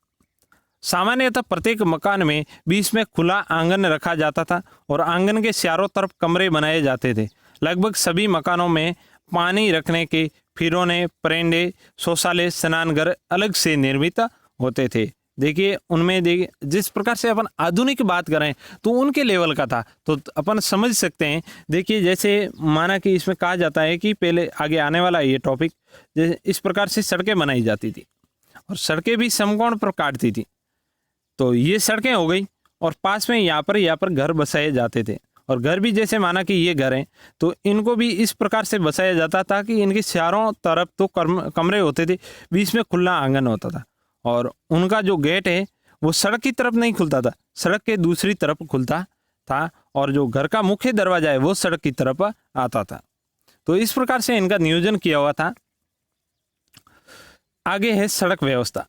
सामान्यतः प्रत्येक मकान में बीच में खुला आंगन रखा जाता था और आंगन के चारों तरफ कमरे बनाए जाते थे। लगभग सभी मकानों में पानी रखने के फिरौने, परेंडे, शौचालय, स्नानघर अलग से निर्मित होते थे। देखिए उनमें जिस प्रकार से अपन आधुनिक बात करें तो उनके लेवल का था, तो अपन समझ सकते हैं। देखिए जैसे माना कि इसमें कहा जाता है कि पहले आगे आने वाला ये टॉपिक, इस प्रकार से सड़कें बनाई जाती थी और सड़कें भी समकोण पर काटती थी, तो ये सड़कें हो गई और पास में यहाँ पर घर बसाए जाते थे और घर भी जैसे माना कि ये घर हैं, तो इनको भी इस प्रकार से बसाया जाता था कि इनके चारों तरफ तो कमरे होते थे, बीच में खुला आंगन होता था, और उनका जो गेट है वो सड़क की तरफ नहीं खुलता था, सड़क के दूसरी तरफ खुलता था, और जो घर का मुख्य दरवाजा है वो सड़क की तरफ आता था। तो इस प्रकार से इनका नियोजन किया हुआ था। आगे है सड़क व्यवस्था।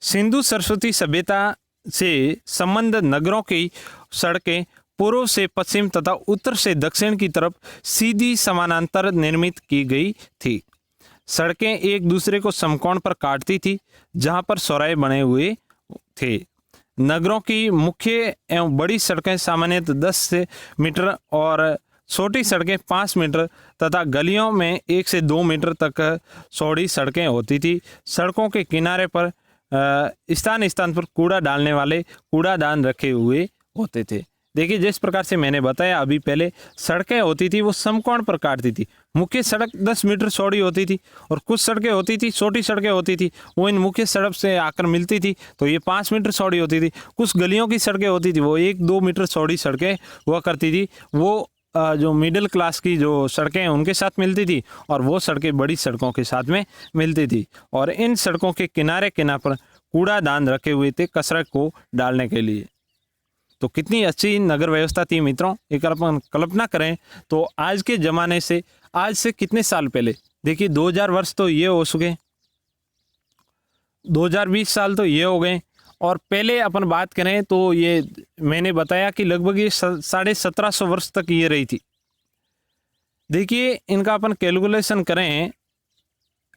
सिंधु सरस्वती सभ्यता से संबंध नगरों की सड़कें पूर्व से पश्चिम तथा उत्तर से दक्षिण की तरफ सीधी समानांतर निर्मित की गई थी। सड़कें एक दूसरे को समकोण पर काटती थी, जहां पर चौराहे बने हुए थे। नगरों की मुख्य एवं बड़ी सड़कें सामान्यतः 10 मीटर और छोटी सड़कें 5 मीटर तथा गलियों में 1 से 2 मीटर तक चौड़ी सड़कें होती थी। सड़कों के किनारे पर स्थान स्थान पर कूड़ा डालने वाले कूड़ादान रखे हुए होते थे। देखिए, जिस प्रकार से मैंने बताया अभी पहले, सड़कें होती थी वो समकोण पर काटती थी। मुख्य सड़क 10 मीटर चौड़ी होती थी, और कुछ सड़कें होती थी, छोटी सड़कें होती थी, वो इन मुख्य सड़क से आकर मिलती थी, तो ये 5 मीटर चौड़ी होती थी। कुछ गलियों की सड़कें होती थी, वो 1-2 मीटर चौड़ी सड़कें हुआ करती थी। वो जो मिडिल क्लास की जो सड़कें हैं उनके साथ मिलती थी, और वो सड़कें बड़ी सड़कों के साथ में मिलती थी। और इन सड़कों के किनारे किनारे पर कूड़ादान रखे हुए थे कचरे को डालने के लिए। तो कितनी अच्छी नगर व्यवस्था थी मित्रों। एक अपन कल्पना करें तो आज के ज़माने से, आज से कितने साल पहले, देखिए 2000 वर्ष तो ये हो चुके, 2020 साल तो ये हो गए, और पहले अपन बात करें तो ये मैंने बताया कि लगभग ये 1750 वर्ष तक ये रही थी। देखिए, इनका अपन कैलकुलेशन करें,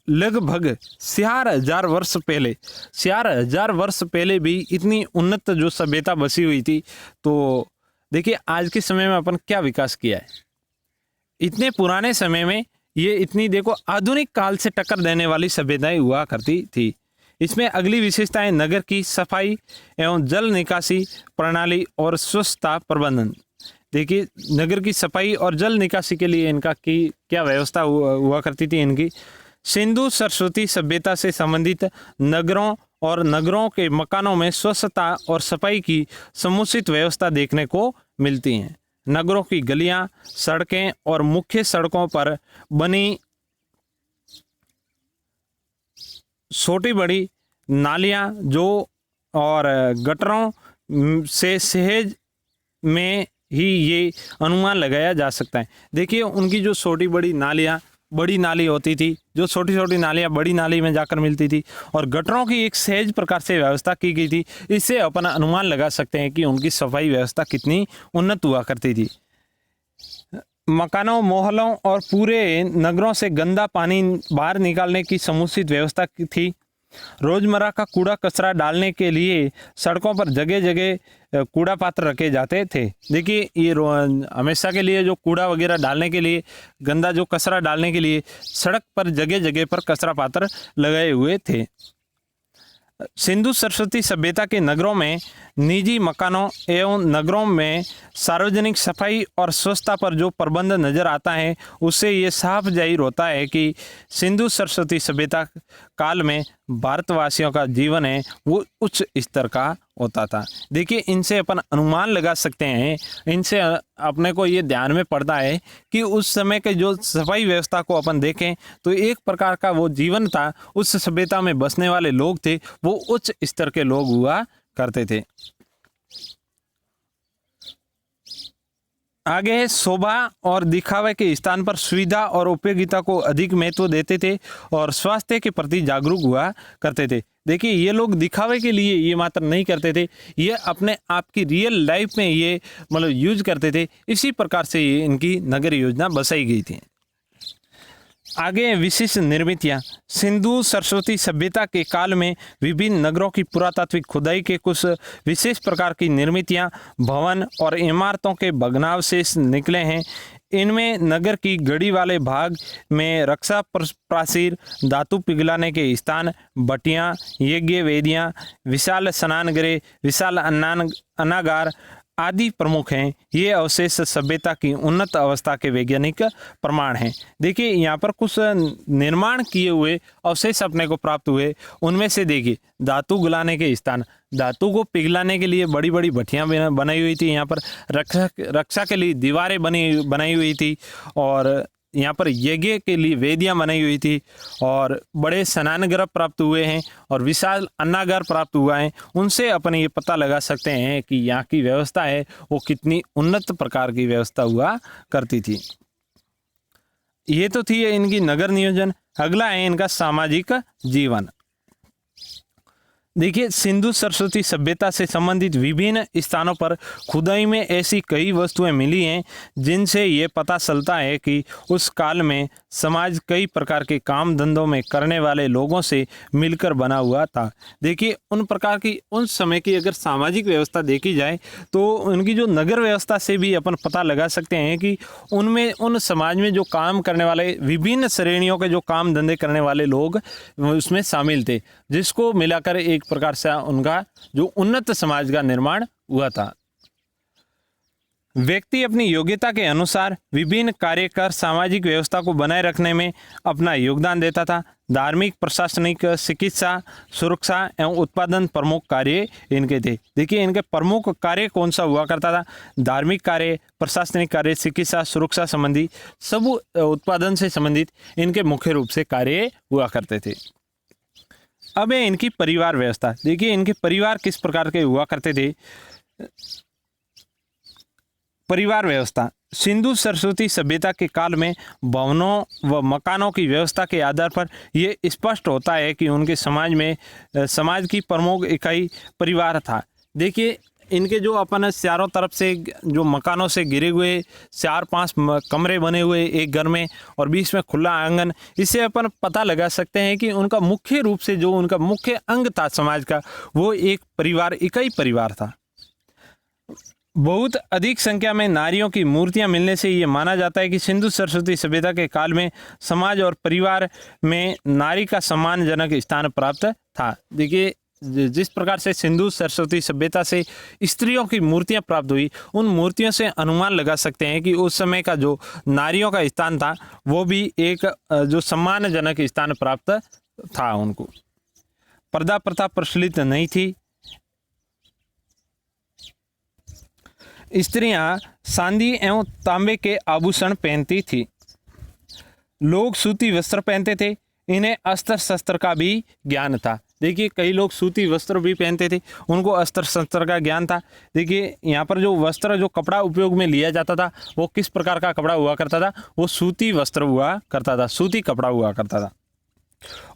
लगभग 4000 वर्ष पहले, 4000 वर्ष पहले भी इतनी उन्नत जो सभ्यता बसी हुई थी। तो देखिए, आज के समय में अपन क्या विकास किया है। इतने पुराने समय में ये इतनी, देखो, आधुनिक काल से टक्कर देने वाली सभ्यताएं हुआ करती थी। इसमें अगली विशेषताएं नगर की सफाई एवं जल निकासी प्रणाली और स्वच्छता प्रबंधन। देखिए, नगर की सफाई और जल निकासी के लिए इनका की क्या व्यवस्था हुआ करती थी इनकी। सिंधु सरस्वती सभ्यता से संबंधित नगरों और नगरों के मकानों में स्वच्छता और सफाई की समुचित व्यवस्था देखने को मिलती हैं। नगरों की गलियां, सड़कें और मुख्य सड़कों पर बनी छोटी बड़ी नालियां जो और गटरों से सहज में ही ये अनुमान लगाया जा सकता है। देखिए, उनकी जो छोटी बड़ी नालियां, बड़ी नाली होती थी, जो छोटी छोटी नालियां बड़ी नाली में जाकर मिलती थी, और गटरों की एक सहज प्रकार से व्यवस्था की गई थी। इससे अपन अनुमान लगा सकते हैं कि उनकी सफाई व्यवस्था कितनी उन्नत हुआ करती थी। मकानों, मोहल्लों और पूरे नगरों से गंदा पानी बाहर निकालने की समुचित व्यवस्था थी। रोजमर्रा का कूड़ा कचरा डालने के लिए सड़कों पर जगह जगह कूड़ा पात्र रखे जाते थे। देखिए, ये हमेशा के लिए जो कूड़ा वगैरह डालने के लिए, गंदा जो कचरा डालने के लिए सड़क पर जगह जगह पर कचरा पात्र लगाए हुए थे। सिंधु सरस्वती सभ्यता के नगरों में निजी मकानों एवं नगरों में सार्वजनिक सफाई और स्वच्छता पर जो प्रबंध नजर आता है, उससे ये साफ जाहिर होता है कि सिंधु सरस्वती सभ्यता काल में भारतवासियों का जीवन है वो उच्च स्तर का होता था। देखिए, इनसे अपन अनुमान लगा सकते हैं, इनसे अपने को ये ध्यान में पड़ता है कि उस समय के जो सफाई व्यवस्था को अपन देखें तो एक प्रकार का वो जीवन था। उस सभ्यता में बसने वाले लोग थे वो उच्च स्तर के लोग हुआ करते थे। आगे है शोभा और दिखावे के स्थान पर सुविधा और उपयोगिता को अधिक महत्व देते थे और स्वास्थ्य के प्रति जागरूक हुआ करते थे। देखिए, ये लोग दिखावे के लिए ये मात्र नहीं करते थे, ये अपने आप की रियल लाइफ में ये मतलब यूज करते थे। इसी प्रकार से ये इनकी नगर योजना बसाई गई थी। आगे विशिष्ट निर्मितियाँ। सिंधु सरस्वती सभ्यता के काल में विभिन्न नगरों की पुरातात्विक खुदाई के कुछ विशेष प्रकार की निर्मितियाँ, भवन और इमारतों के भग्नावशेष निकले हैं। इनमें नगर की गड़ी वाले भाग में रक्षा प्राचीर, धातु पिघलाने के स्थान, भट्टियाँ, यज्ञ वेदियाँ, विशाल स्नानगृह, विशाल अन्नागार आदि प्रमुख हैं। ये अवशेष सभ्यता की उन्नत अवस्था के वैज्ञानिक प्रमाण हैं। देखिए, यहाँ पर कुछ निर्माण किए हुए अवशेष अपने को प्राप्त हुए। उनमें से देखिए, धातु गलाने के स्थान, धातु को पिघलाने के लिए बड़ी बड़ी भट्टियाँ बनाई हुई थी। यहाँ पर रक्षा के लिए दीवारें बनाई हुई थी, और यहाँ पर यज्ञ के लिए वेदियाँ बनाई हुई थी, और बड़े स्नानगृह प्राप्त हुए हैं और विशाल अन्नागार प्राप्त हुआ है। उनसे अपन ये पता लगा सकते हैं कि यहाँ की व्यवस्था है वो कितनी उन्नत प्रकार की व्यवस्था हुआ करती थी। ये तो थी इनकी नगर नियोजन। अगला है इनका सामाजिक जीवन। देखिए, सिंधु सरस्वती सभ्यता से संबंधित विभिन्न स्थानों पर खुदाई में ऐसी कई वस्तुएं मिली हैं जिनसे ये पता चलता है कि उस काल में समाज कई प्रकार के काम धंधों में करने वाले लोगों से मिलकर बना हुआ था। देखिए, उन प्रकार की उस समय की अगर सामाजिक व्यवस्था देखी जाए तो उनकी जो नगर व्यवस्था से भी अपन पता लगा सकते हैं कि उनमें उन समाज में जो काम करने वाले विभिन्न श्रेणियों के जो काम धंधे करने वाले लोग उसमें शामिल थे, जिसको मिलाकर एक प्रकार से उनका जो उन्नत समाज का निर्माण हुआ था। व्यक्ति अपनी योग्यता के अनुसार विभिन्न कार्य कर सामाजिक व्यवस्था को बनाए रखने में अपना योगदान देता था। धार्मिक, प्रशासनिक, चिकित्सा, सुरक्षा एवं उत्पादन प्रमुख कार्य इनके थे। देखिए, इनके प्रमुख कार्य कौन सा हुआ करता था? धार्मिक कार्य, प्रशासनिक कार्य, चिकित्सा, सुरक्षा संबंधी सब उत्पादन से संबंधित इनके मुख्य रूप से कार्य हुआ करते थे। अब है इनकी परिवार व्यवस्था। देखिए, इनके परिवार किस प्रकार के हुआ करते थे। परिवार व्यवस्था सिंधु सरस्वती सभ्यता के काल में भवनों व मकानों की व्यवस्था के आधार पर यह स्पष्ट होता है कि उनके समाज में समाज की प्रमुख इकाई परिवार था। देखिए, इनके जो अपन चारों तरफ से जो मकानों से घिरे हुए 4-5 कमरे बने हुए एक घर में और बीच में खुला आंगन, इससे अपन पता लगा सकते हैं कि उनका मुख्य रूप से जो उनका मुख्य अंग था समाज का, वो एक परिवार, इकाई परिवार था। बहुत अधिक संख्या में नारियों की मूर्तियां मिलने से ये माना जाता है कि सिंधु सरस्वती सभ्यता के काल में समाज और परिवार में नारी का सम्मानजनक स्थान प्राप्त था। देखिए, जिस प्रकार से सिंधु सरस्वती सभ्यता से स्त्रियों की मूर्तियां प्राप्त हुई, उन मूर्तियों से अनुमान लगा सकते हैं कि उस समय का जो नारियों का स्थान था वो भी एक जो सम्मानजनक स्थान प्राप्त था उनको। पर्दा प्रथा प्रचलित नहीं थी। स्त्रियां चांदी एवं तांबे के आभूषण पहनती थी। लोग सूती वस्त्र पहनते थे। इन्हें अस्त्र शस्त्र का भी ज्ञान था। देखिए, कई लोग सूती वस्त्र भी पहनते थे, उनको अस्त्र शस्त्र का ज्ञान था। देखिए, यहाँ पर जो वस्त्र, जो कपड़ा उपयोग में लिया जाता था, वो किस प्रकार का कपड़ा हुआ करता था? वो सूती वस्त्र हुआ करता था, सूती कपड़ा हुआ करता था।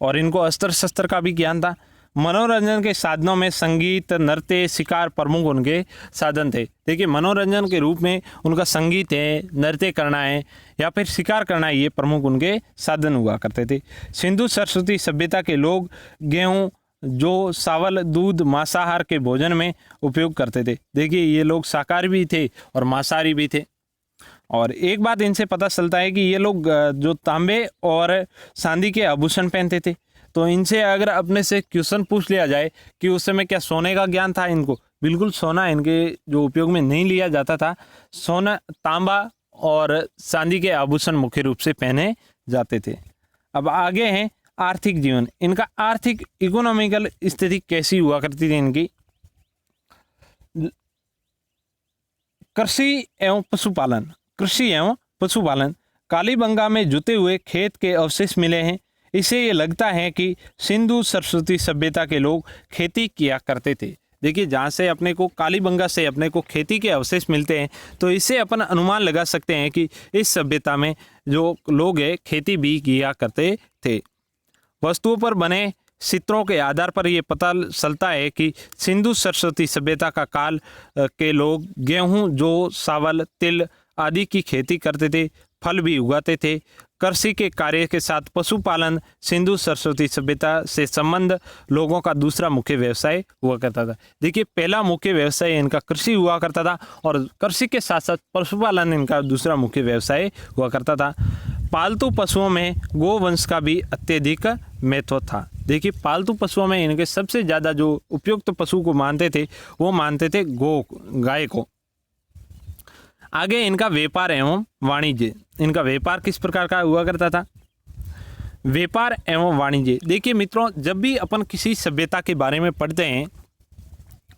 और इनको अस्त्र शस्त्र का भी ज्ञान था। मनोरंजन के साधनों में संगीत, नृत्य, शिकार प्रमुख उनके साधन थे। देखिए, मनोरंजन के रूप में उनका संगीत है, नृत्य करना है या फिर शिकार करना है, ये प्रमुख उनके साधन हुआ करते थे। सिंधु सरस्वती सभ्यता के लोग गेहूँ, जो चावल, दूध, मांसाहार के भोजन में उपयोग करते थे। देखिए, ये लोग शाकाहारी भी थे और मांसाहारी भी थे। और एक बात इनसे पता चलता है कि ये लोग जो तांबे और चांदी के आभूषण पहनते थे। तो इनसे अगर अपने से क्वेश्चन पूछ लिया जाए कि उस समय क्या सोने का ज्ञान था इनको, बिल्कुल सोना इनके जो उपयोग में नहीं लिया जाता था। सोना, तांबा और चांदी के आभूषण मुख्य रूप से पहने जाते थे। अब आगे हैं आर्थिक जीवन। इनका आर्थिक इकोनॉमिकल स्थिति कैसी हुआ करती थी इनकी? कृषि एवं पशुपालन। कृषि एवं पशुपालन। कालीबंगा में जुते हुए खेत के अवशेष मिले हैं। इससे ये लगता है कि सिंधु सरस्वती सभ्यता के लोग खेती किया करते थे। देखिए, जहाँ से अपने को कालीबंगा से अपने को खेती के अवशेष मिलते हैं, तो इससे अपन अनुमान लगा सकते हैं कि इस सभ्यता में जो लोग हैं खेती भी किया करते थे। वस्तुओं पर बने चित्रों के आधार पर यह पता चलता है कि सिंधु सरस्वती सभ्यता का काल के लोग गेहूँ, जौ, चावल, तिल आदि की खेती करते थे, फल भी उगाते थे। कृषि के कार्य के साथ पशुपालन सिंधु सरस्वती सभ्यता से संबंध लोगों का दूसरा मुख्य व्यवसाय हुआ करता था। देखिए, पहला मुख्य व्यवसाय इनका कृषि हुआ करता था और कृषि के साथ साथ पशुपालन इनका दूसरा मुख्य व्यवसाय हुआ करता था। पालतू पशुओं में गोवंश का भी अत्यधिक महत्व था। देखिए, पालतू पशुओं में इनके सबसे ज़्यादा जो उपयुक्त पशु को मानते थे वो मानते थे गाय को। आगे इनका व्यापार एवं वाणिज्य। इनका व्यापार किस प्रकार का हुआ करता था? व्यापार एवं वाणिज्य। देखिए मित्रों, जब भी अपन किसी सभ्यता के बारे में पढ़ते हैं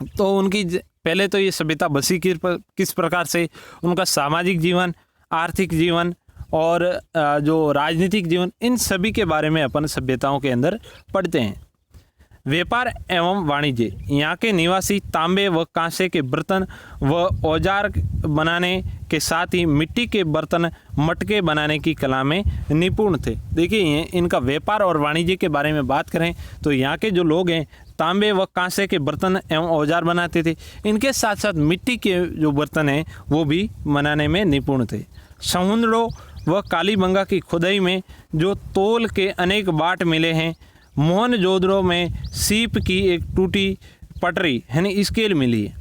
तो उनकी पहले तो ये सभ्यता बसी किस प्रकार से, उनका सामाजिक जीवन, आर्थिक जीवन और जो राजनीतिक जीवन, इन सभी के बारे में अपन सभ्यताओं के अंदर पढ़ते हैं। व्यापार एवं वाणिज्य। यहाँ के निवासी तांबे व कांसे के बर्तन व औजार बनाने के साथ ही मिट्टी के बर्तन, मटके बनाने की कला में निपुण थे। देखिए इनका व्यापार और वाणिज्य के बारे में बात करें तो यहाँ के जो लोग हैं तांबे व कांसे के बर्तन एवं औजार बनाते थे। इनके साथ साथ मिट्टी के जो बर्तन हैं वो भी बनाने में निपुण थे। समुद्रों व कालीबंगा की खुदाई में जो तोल के अनेक बाट मिले हैं। मोहनजोदड़ो में सीप की एक टूटी पटरी यानी स्केल मिली है।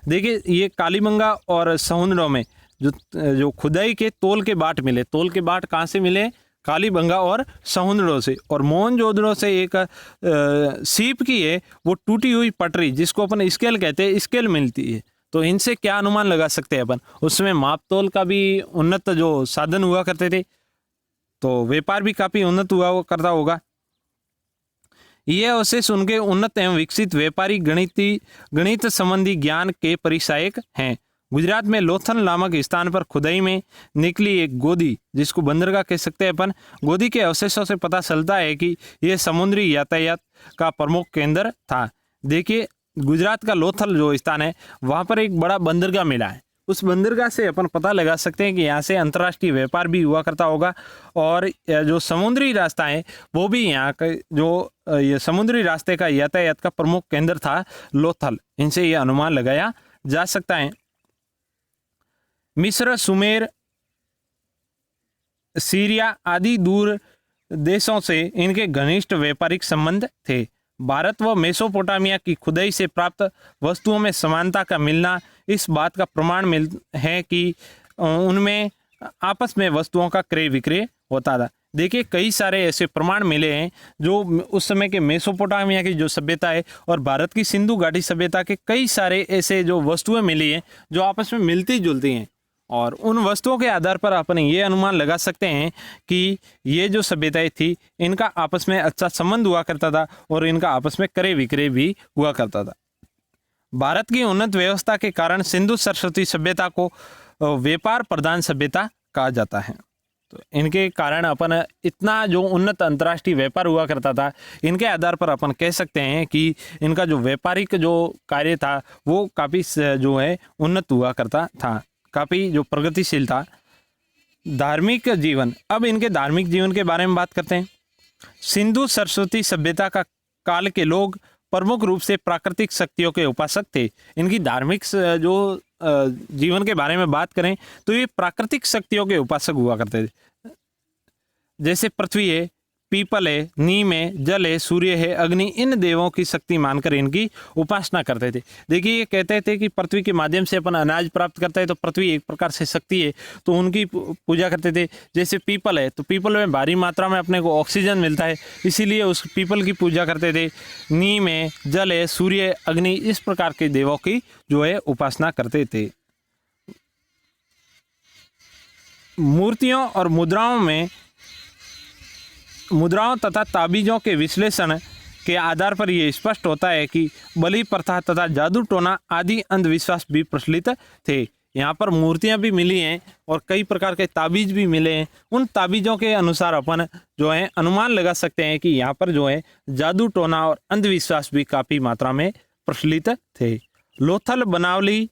देखिए ये कालीबंगा और समुद्रों में जो खुदाई के तोल के बाट मिले। तोल के बाट कहाँ से मिले? कालीबंगा और समुद्रों से। और मोहनजोदड़ो से एक सीप की है वो टूटी हुई पटरी, जिसको अपन स्केल कहते हैं, स्केल मिलती है। तो इनसे क्या अनुमान लगा सकते हैं अपन? उसमें माप तोल का भी उन्नत जो साधन हुआ करते थे, तो व्यापार भी काफ़ी उन्नत हुआ करता होगा। ये अवशेष उनके उन्नत एवं विकसित व्यापारिक गणित संबंधी ज्ञान के परिचायक हैं। गुजरात में लोथल नामक स्थान पर खुदाई में निकली एक गोदी, जिसको बंदरगाह कह सकते हैं अपन, गोदी के अवशेषों से पता चलता है कि यह समुद्री यातायात का प्रमुख केंद्र था। देखिए गुजरात का लोथल जो स्थान है वहाँ पर एक बड़ा बंदरगाह मिला है। उस बंदरगाह से अपन पता लगा सकते हैं कि यहाँ से अंतर्राष्ट्रीय व्यापार भी हुआ करता होगा। और जो समुद्री रास्ता है वो भी यहाँ का जो ये समुद्री रास्ते का यातायात का प्रमुख केंद्र था लोथल। इनसे ये अनुमान लगाया जा सकता है। मिस्र, सुमेर, सीरिया आदि दूर देशों से इनके घनिष्ठ व्यापारिक संबंध थे। भारत व मेसोपोटामिया की खुदाई से प्राप्त वस्तुओं में समानता का मिलना इस बात का प्रमाण है कि उनमें आपस में वस्तुओं का क्रय विक्रय होता था। देखिए कई सारे ऐसे प्रमाण मिले हैं जो उस समय के मेसोपोटामिया की जो सभ्यता है और भारत की सिंधु घाटी सभ्यता के कई सारे ऐसे जो वस्तुएं मिली हैं जो आपस में मिलती जुलती हैं। और उन वस्तुओं के आधार पर अपन ये अनुमान लगा सकते हैं कि ये जो सभ्यताएं थी इनका आपस में अच्छा संबंध हुआ करता था और इनका आपस में क्रय विक्रय भी हुआ करता था। भारत की उन्नत व्यवस्था के कारण सिंधु सरस्वती सभ्यता को व्यापार प्रधान सभ्यता कहा जाता है। तो इनके कारण अपन इतना जो उन्नत अंतर्राष्ट्रीय व्यापार हुआ करता था, इनके आधार पर अपन कह सकते हैं कि इनका जो व्यापारिक जो कार्य था वो काफ़ी जो है उन्नत हुआ करता था, काफ़ी जो प्रगतिशील था। धार्मिक जीवन। अब इनके धार्मिक जीवन के बारे में बात करते हैं। सिंधु सरस्वती सभ्यता का काल के लोग प्रमुख रूप से प्राकृतिक शक्तियों के उपासक थे। इनकी धार्मिक जो जीवन के बारे में बात करें तो ये प्राकृतिक शक्तियों के उपासक हुआ करते थे। जैसे पृथ्वी है, पीपल है, नीम है, जल है, सूर्य है, अग्नि, इन देवों की शक्ति मानकर इनकी उपासना करते थे। देखिए ये कहते थे कि पृथ्वी के माध्यम से अपन अनाज प्राप्त करते हैं, तो पृथ्वी एक प्रकार से शक्ति है, तो उनकी पूजा करते थे। जैसे पीपल है तो पीपल में भारी मात्रा में अपने को ऑक्सीजन मिलता है, इसीलिए उस पीपल की पूजा करते थे। नीम है, जल है, सूर्य, अग्नि, इस प्रकार के देवों की जो है उपासना करते थे। मूर्तियों और मुद्राओं तथा ताबीजों के विश्लेषण के आधार पर यह स्पष्ट होता है कि बलि प्रथा तथा जादू टोना आदि अंधविश्वास भी प्रचलित थे। यहाँ पर मूर्तियाँ भी मिली हैं और कई प्रकार के ताबीज भी मिले हैं। उन ताबीजों के अनुसार अपन जो है अनुमान लगा सकते हैं कि यहाँ पर जो है जादू टोना और अंधविश्वास भी काफ़ी मात्रा में प्रचलित थे। लोथल, बनावली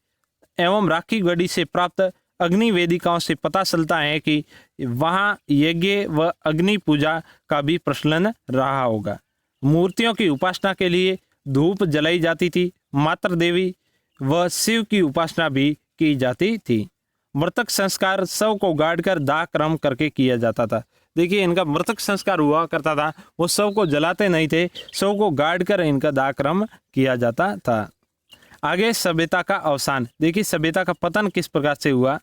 एवं राखी गढ़ी से प्राप्त अग्नि वेदिकाओं से पता चलता है कि वहाँ यज्ञ व अग्नि पूजा का भी प्रचलन रहा होगा। मूर्तियों की उपासना के लिए धूप जलाई जाती थी। मातृ देवी व शिव की उपासना भी की जाती थी। मृतक संस्कार शव को गाड़कर दाह कर्म करके किया जाता था। देखिए इनका मृतक संस्कार हुआ करता था, वो शव को जलाते नहीं थे, शव को गाड़कर इनका दाह कर्म किया जाता था। आगे सभ्यता का अवसान। देखिए सभ्यता का पतन किस प्रकार से हुआ।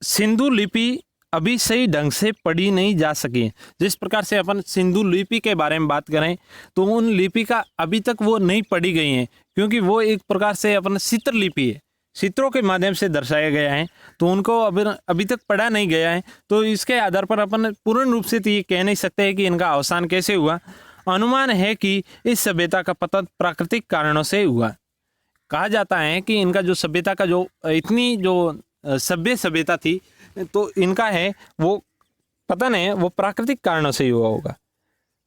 सिंधु लिपि अभी सही ढंग से पढ़ी नहीं जा सकी। जिस प्रकार से अपन सिंधु लिपि के बारे में बात करें तो उन लिपि का अभी तक वो नहीं पढ़ी गई हैं, क्योंकि वो एक प्रकार से अपन चित्र लिपि है। चित्रों के माध्यम से दर्शाया गया है, तो उनको अभी तक पढ़ा नहीं गया है, तो इसके आधार पर अपन पूर्ण रूप से तो ये कह नहीं सकते हैं कि इनका अवसान कैसे हुआ। अनुमान है कि इस सभ्यता का पतन प्राकृतिक कारणों से हुआ। कहा जाता है कि इनका जो सभ्यता का जो इतनी जो सभ्यता थी, तो इनका है वो पतन है वो प्राकृतिक कारणों से ही हुआ होगा।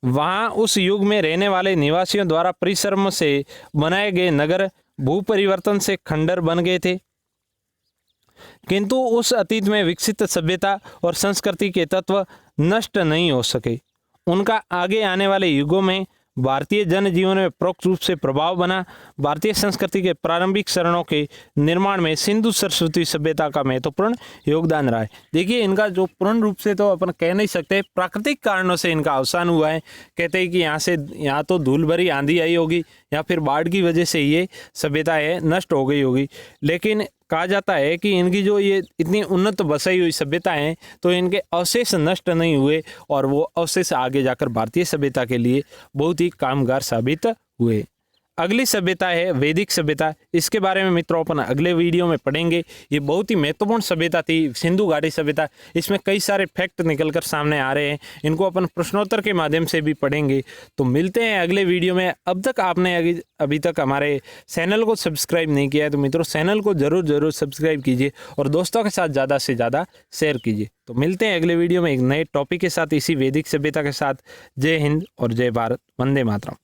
वहाँ उस युग में रहने वाले निवासियों द्वारा परिश्रम से बनाए गए नगर भू परिवर्तन से खंडर बन गए थे, किंतु उस अतीत में विकसित सभ्यता और संस्कृति के तत्व नष्ट नहीं हो सके। उनका आगे आने वाले युगों में भारतीय जनजीवन में परोक्ष रूप से प्रभाव बना। भारतीय संस्कृति के प्रारंभिक चरणों के निर्माण में सिंधु सरस्वती सभ्यता का महत्वपूर्ण योगदान रहा है। देखिए, इनका जो पूर्ण रूप से तो अपन कह नहीं सकते, प्राकृतिक कारणों से इनका अवसान हुआ है। कहते हैं कि यहाँ तो धूल भरी आंधी आई होगी या फिर बाढ़ की वजह से ये सभ्यता है नष्ट हो गई होगी, लेकिन कहा जाता है कि इनकी जो ये इतनी उन्नत बसाई हुई सभ्यता है, तो इनके अवशेष नष्ट नहीं हुए और वो अवशेष आगे जाकर भारतीय सभ्यता के लिए बहुत ही कामगार साबित हुए। अगली सभ्यता है वैदिक सभ्यता। इसके बारे में मित्रों अपन अगले वीडियो में पढ़ेंगे। ये बहुत ही महत्वपूर्ण सभ्यता थी, सिंधु घाटी सभ्यता। इसमें कई सारे फैक्ट निकलकर सामने आ रहे हैं, इनको अपन प्रश्नोत्तर के माध्यम से भी पढ़ेंगे। तो मिलते हैं अगले वीडियो में। अब तक आपने अभी तक हमारे चैनल को सब्सक्राइब नहीं किया है तो मित्रों चैनल को जरूर सब्सक्राइब कीजिए और दोस्तों के साथ ज़्यादा से ज़्यादा शेयर कीजिए। तो मिलते हैं अगले वीडियो में एक नए टॉपिक के साथ, इसी वैदिक सभ्यता के साथ। जय हिंद और जय भारत। वंदे मातरम।